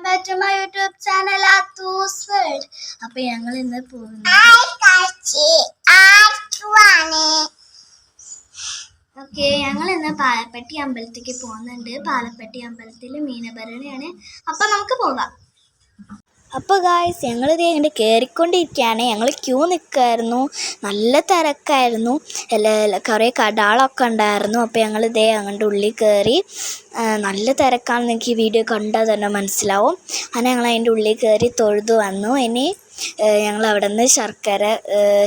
back to my YouTube channel Athu's World. അപ്പോൾ ഞങ്ങൾ ഇന്ന് പോകുന്നത് ഞങ്ങൾ ഇന്ന് പാലപ്പെട്ടി അമ്പലത്തിലേക്ക് പോകുന്നുണ്ട്. പാലപ്പെട്ടി അമ്പലത്തിൽ മീനഭരണിയാണ്. അപ്പോൾ നമുക്ക് പോകാം. അപ്പോൾ ഗായ്സ് ഞങ്ങളിത് ഇങ്ങനെ കയറിക്കൊണ്ടിരിക്കുകയാണ്. ഞങ്ങൾ ക്യൂ നിൽക്കുമായിരുന്നു. നല്ല തിരക്കായിരുന്നു. കുറേ കടകളൊക്കെ ഉണ്ടായിരുന്നു. അപ്പോൾ ഞങ്ങളിതേ അങ്ങോട്ട് ഉള്ളിൽ കയറി. നല്ല തിരക്കാണെന്ന് എനിക്ക് ഈ വീഡിയോ കണ്ടാൽ തന്നെ മനസ്സിലാവും. അങ്ങനെ ഞങ്ങൾ അതിൻ്റെ ഉള്ളിൽ കയറി തൊഴുതു വന്നു. ഇനി ഞങ്ങൾ അവിടെ നിന്ന്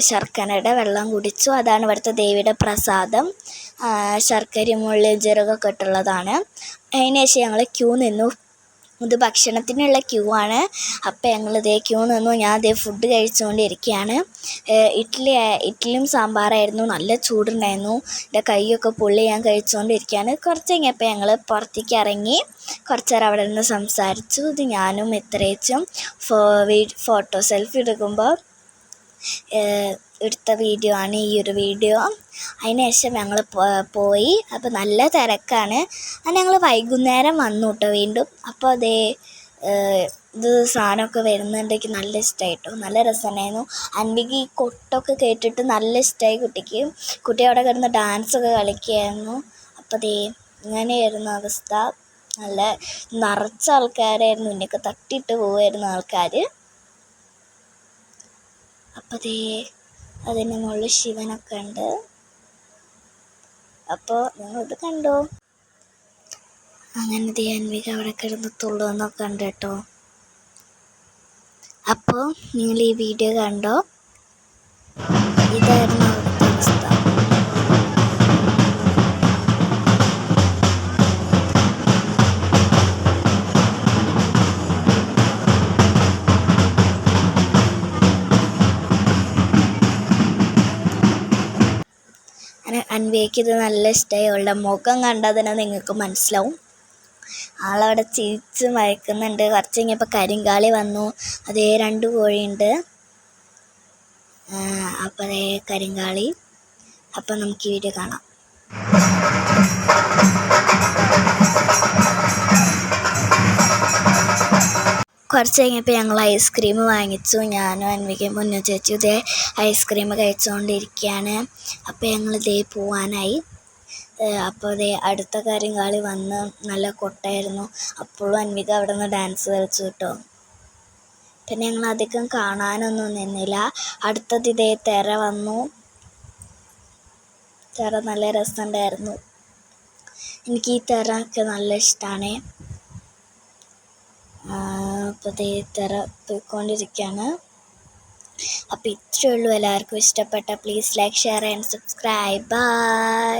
ശർക്കരയുടെ വെള്ളം കുടിച്ചു. അതാണ് ഇവിടുത്തെ ദേവിയുടെ പ്രസാദം. ശർക്കരയും ഉള്ളി ജീരകമൊക്കെ ഇട്ടുള്ളതാണ്. അതിന് ശേഷം ഞങ്ങൾ ക്യൂ നിന്നു. ഇത് ഭക്ഷണത്തിനുള്ള ക്യൂ ആണ്. അപ്പം ഞങ്ങളിതേ ക്യൂ നിന്നു. ഞാൻ അതേ ഫുഡ് കഴിച്ചുകൊണ്ടിരിക്കുകയാണ്. ഇഡ്ഡലിയും സാമ്പാറായിരുന്നു. നല്ല ചൂടുണ്ടായിരുന്നു. എൻ്റെ കൈയൊക്കെ പൊള്ളി. ഞാൻ കഴിച്ചുകൊണ്ടിരിക്കുകയാണ്. കുറച്ച് കഴിഞ്ഞപ്പോൾ ഞങ്ങൾ പുറത്തേക്ക് ഇറങ്ങി കുറച്ച് നേരം അവിടെ നിന്ന് സംസാരിച്ചു. ഇത് ഞാനും ഇത്രയും ഫോട്ടോ സെൽഫി എടുക്കുമ്പോൾ എടുത്ത വീഡിയോ ആണ് ഈ ഒരു വീഡിയോ. അതിന് ശേഷം ഞങ്ങൾ പോയി. അപ്പോൾ നല്ല തിരക്കാണ്. അങ്ങനെ ഞങ്ങൾ വൈകുന്നേരം വന്നു കേട്ടോ വീണ്ടും. അപ്പോൾ അതേ ഇത് സാധനമൊക്കെ വരുന്നുണ്ടെങ്കിൽ നല്ല ഇഷ്ടമായിട്ടോ. നല്ല രസമുണ്ടായിരുന്നു. അൻവിക്ക് ഈ കൊട്ടൊക്കെ കേട്ടിട്ട് നല്ല ഇഷ്ടമായി കുട്ടിക്ക്. കുട്ടി അവിടെ കിടന്ന് ഡാൻസൊക്കെ കളിക്കുകയായിരുന്നു. അപ്പോൾ അതേ ഇങ്ങനെയായിരുന്നു അവസ്ഥ. നല്ല നിറച്ച ആൾക്കാരായിരുന്നു. ഇന്നൊക്കെ തട്ടിയിട്ട് പോവുമായിരുന്നു ആൾക്കാർ. അപ്പോൾ അതേ അതിന് മുകളിൽ ശിവനൊക്കെ ഉണ്ട്. അപ്പോൾ നിങ്ങളിത് കണ്ടോ? അങ്ങനെ അൻവിക അവിടെ കിടന്ന് തുള്ളുന്നൊക്കെ ഉണ്ട് കേട്ടോ. അപ്പോൾ നിങ്ങൾ ഈ വീഡിയോ കണ്ടോ? ഇതായിരുന്നു അവിടുത്തെ അവസ്ഥ. അൻവിക്ക് ഇത് നല്ല ഇഷ്ടമായി. അവളുടെ മുഖം കണ്ടാൽ തന്നെ നിങ്ങൾക്ക് മനസ്സിലാവും. ആളവിടെ ചിരിച്ച് മയക്കുന്നുണ്ട്. കുറച്ച് കഴിഞ്ഞപ്പോൾ കരിങ്കാളി വന്നു. അതേ 2 കോഴിയുണ്ട്. അപ്പോൾ അതേ കരിങ്കാളി. അപ്പം നമുക്ക് ഈ വീഡിയോ കാണാം. കുറച്ച് കഴിഞ്ഞപ്പോൾ ഞങ്ങൾ ഐസ്ക്രീം വാങ്ങിച്ചു. ഞാനും അൻവികയും മുന്നേ ചേച്ചി ഇതേ ഐസ്ക്രീം കഴിച്ചുകൊണ്ടിരിക്കുകയാണ്. അപ്പോൾ ഞങ്ങളിതേ പോവാനായി. അപ്പോൾ അതേ അടുത്ത കരിങ്കാളി വന്ന് നല്ല കൊട്ടായിരുന്നു. അപ്പോഴും അൻവിക അവിടെ നിന്ന് ഡാൻസ് കളിച്ചു കേട്ടോ. പിന്നെ ഞങ്ങൾ അധികം കാണാനൊന്നും നിന്നില്ല. അടുത്തത് ഇതേ തിര വന്നു. തിര നല്ല രസമുണ്ടായിരുന്നു. എനിക്ക് ഈ തിര ഒക്കെ നല്ല ഇഷ്ടമാണ്. അപ്പോൾ അതേ തിര പോയിക്കൊണ്ടിരിക്കുകയാണ്. അപ്പോൾ ഇത്രയേ ഉള്ളൂ. എല്ലാവർക്കും ഇഷ്ടപ്പെട്ട please like share and subscribe. By.